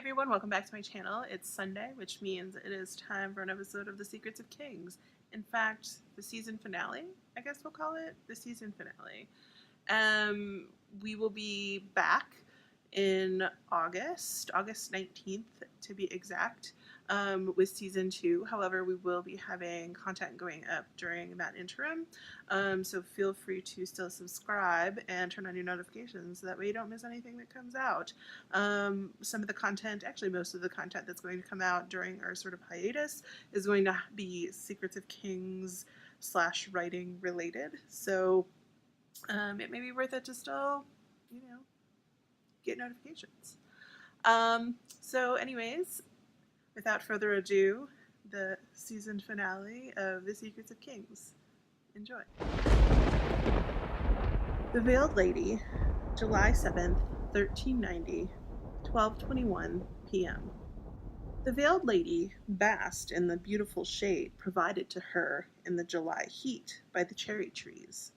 Everyone, welcome back to my channel. It's Sunday, which means it is time for an episode of The Secrets of Kings. In fact, the season finale, I guess we'll call it the season finale. We will be back in August 19th to be exact, with season 2. However, we will be having content going up during that interim, so feel free to still subscribe and turn on your notifications so that way you don't miss anything that comes out. Some of the content, actually most of the content that's going to come out during our sort of hiatus is going to be Secrets of Kings / writing related, so it may be worth it to still, get notifications. So anyways, without further ado, the season finale of The Secrets of Kings. Enjoy. The Veiled Lady, July 7th, 1390, 12:21 p.m. The Veiled Lady basked in the beautiful shade provided to her in the July heat by the cherry trees.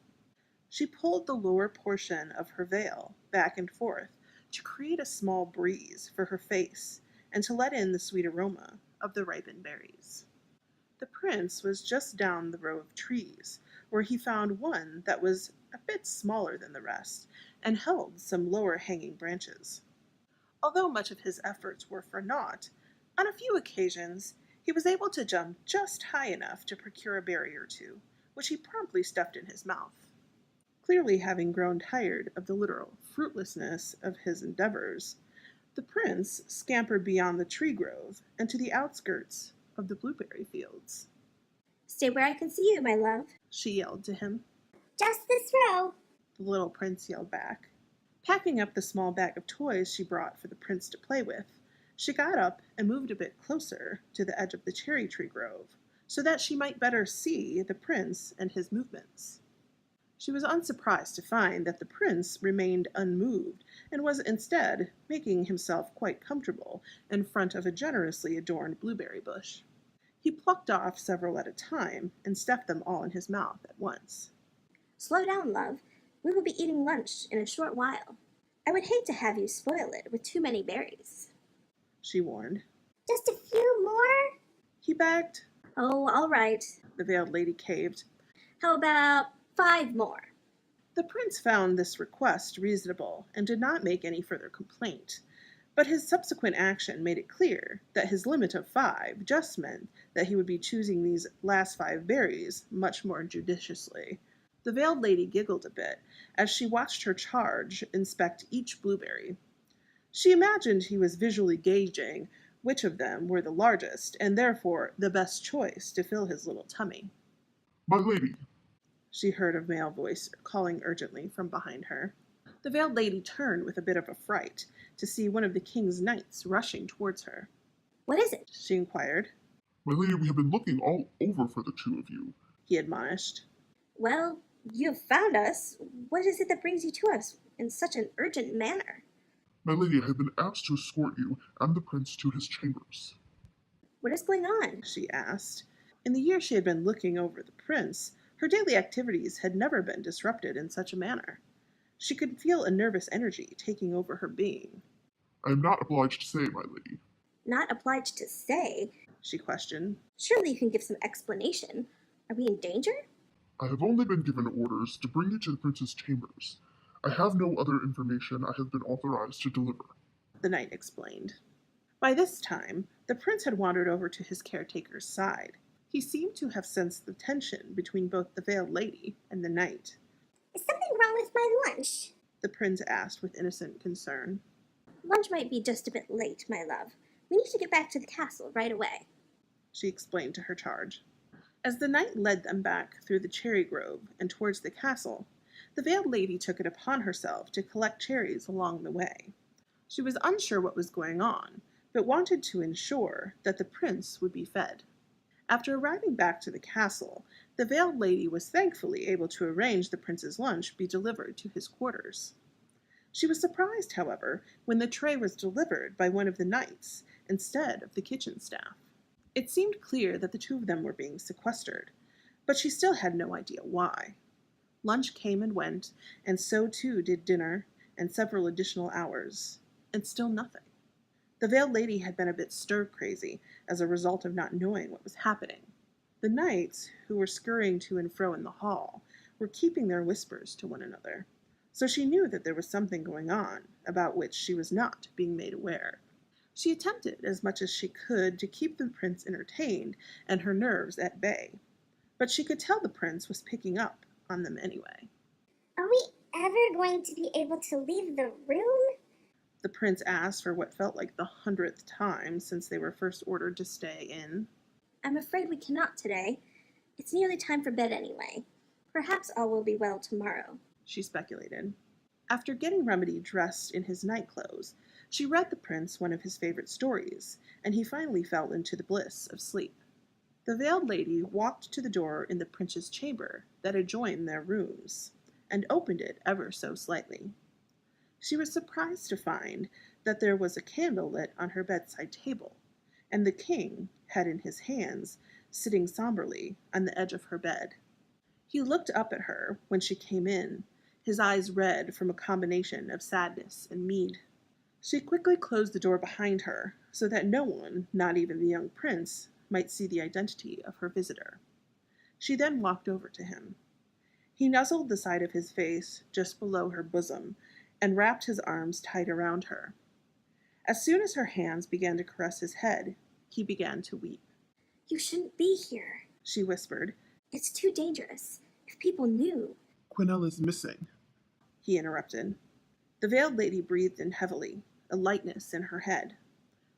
She pulled the lower portion of her veil back and forth to create a small breeze for her face and to let in the sweet aroma of the ripened berries. The prince was just down the row of trees, where he found one that was a bit smaller than the rest and held some lower hanging branches. Although much of his efforts were for naught, on a few occasions he was able to jump just high enough to procure a berry or two, which he promptly stuffed in his mouth. Clearly having grown tired of the literal fruitlessness of his endeavors, the prince scampered beyond the tree grove and to the outskirts of the blueberry fields. "Stay where I can see you, my love," she yelled to him. "Just this row," the little prince yelled back. Packing up the small bag of toys she brought for the prince to play with, she got up and moved a bit closer to the edge of the cherry tree grove so that she might better see the prince and his movements. She was unsurprised to find that the prince remained unmoved and was instead making himself quite comfortable in front of a generously adorned blueberry bush. He plucked off several at a time and stuffed them all in his mouth at once. "Slow down, love. We will be eating lunch in a short while. I would hate to have you spoil it with too many berries," she warned. "Just a few more?" he begged. "Oh, all right," the veiled lady caved. "How about 5 more?" The prince found this request reasonable and did not make any further complaint, but his subsequent action made it clear that his limit of 5 just meant that he would be choosing these last 5 berries much more judiciously. The veiled lady giggled a bit as she watched her charge inspect each blueberry. She imagined he was visually gauging which of them were the largest and therefore the best choice to fill his little tummy. "My lady," she heard a male voice calling urgently from behind her. The veiled lady turned with a bit of a fright to see one of the king's knights rushing towards her. "What is it?" she inquired. "My lady, we have been looking all over for the two of you," he admonished. "Well, you have found us. What is it that brings you to us in such an urgent manner?" "My lady, I have been asked to escort you and the prince to his chambers." "What is going on?" she asked. In the year she had been looking over the prince, her daily activities had never been disrupted in such a manner. She could feel a nervous energy taking over her being. "I am not obliged to say, my lady." "Not obliged to say?" she questioned. "Surely you can give some explanation. Are we in danger?" "I have only been given orders to bring you to the prince's chambers. I have no other information I have been authorized to deliver," the knight explained. By this time, the prince had wandered over to his caretaker's side. He seemed to have sensed the tension between both the veiled lady and the knight. "Is something wrong with my lunch?" the prince asked with innocent concern. "Lunch might be just a bit late, my love. We need to get back to the castle right away," she explained to her charge. As the knight led them back through the cherry grove and towards the castle, the veiled lady took it upon herself to collect cherries along the way. She was unsure what was going on, but wanted to ensure that the prince would be fed. After arriving back to the castle, the veiled lady was thankfully able to arrange the prince's lunch be delivered to his quarters. She was surprised, however, when the tray was delivered by one of the knights instead of the kitchen staff. It seemed clear that the two of them were being sequestered, but she still had no idea why. Lunch came and went, and so too did dinner and several additional hours, and still nothing. The veiled lady had been a bit stir-crazy as a result of not knowing what was happening. The knights, who were scurrying to and fro in the hall, were keeping their whispers to one another, so she knew that there was something going on about which she was not being made aware. She attempted as much as she could to keep the prince entertained and her nerves at bay, but she could tell the prince was picking up on them anyway. Are we ever going to be able to leave the room? The prince asked for what felt like the 100th time since they were first ordered to stay in. I'm afraid we cannot today. It's nearly time for bed anyway. Perhaps all will be well tomorrow, she speculated. After getting Remedy dressed in his night clothes, she read the prince one of his favorite stories, and he finally fell into the bliss of sleep. The veiled lady walked to the door in the prince's chamber that adjoined their rooms, and opened it ever so slightly. She was surprised to find that there was a candle lit on her bedside table, and the king had in his hands, sitting somberly on the edge of her bed. He looked up at her when she came in, his eyes red from a combination of sadness and mead. She quickly closed the door behind her so that no one, not even the young prince, might see the identity of her visitor. She then walked over to him. He nuzzled the side of his face just below her bosom and wrapped his arms tight around her. As soon as her hands began to caress his head, he began to weep. You shouldn't be here, she whispered. It's too dangerous. If people knew. Quinella's missing, he interrupted. The veiled lady breathed in heavily, a lightness in her head.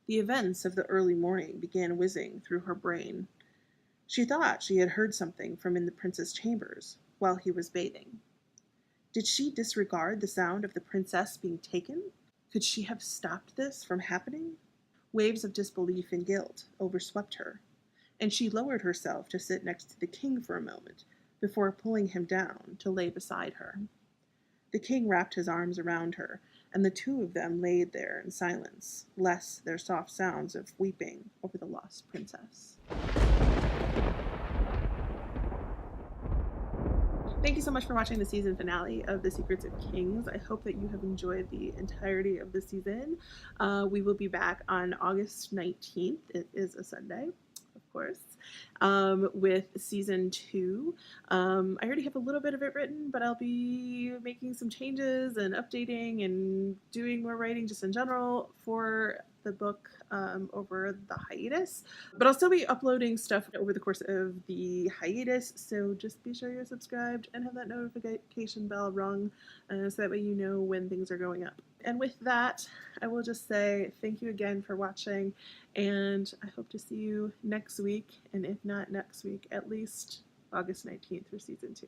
The events of the early morning began whizzing through her brain. She thought she had heard something from in the prince's chambers while he was bathing. Did she disregard the sound of the princess being taken? Could she have stopped this from happening? Waves of disbelief and guilt overswept her, and she lowered herself to sit next to the king for a moment before pulling him down to lay beside her. The king wrapped his arms around her, and the two of them laid there in silence, less their soft sounds of weeping over the lost princess. Thank you so much for watching the season finale of The Secrets of Kings. I hope that you have enjoyed the entirety of the season. We will be back on August 19th. It is a Sunday, of course, with season 2. I already have a little bit of it written, but I'll be making some changes and updating and doing more writing just in general for the book over the hiatus. But I'll still be uploading stuff over the course of the hiatus, so just be sure you're subscribed and have that notification bell rung so that way you know when things are going up. And with that, I will just say thank you again for watching, and I hope to see you next week, and if not next week, at least August 19th for season 2.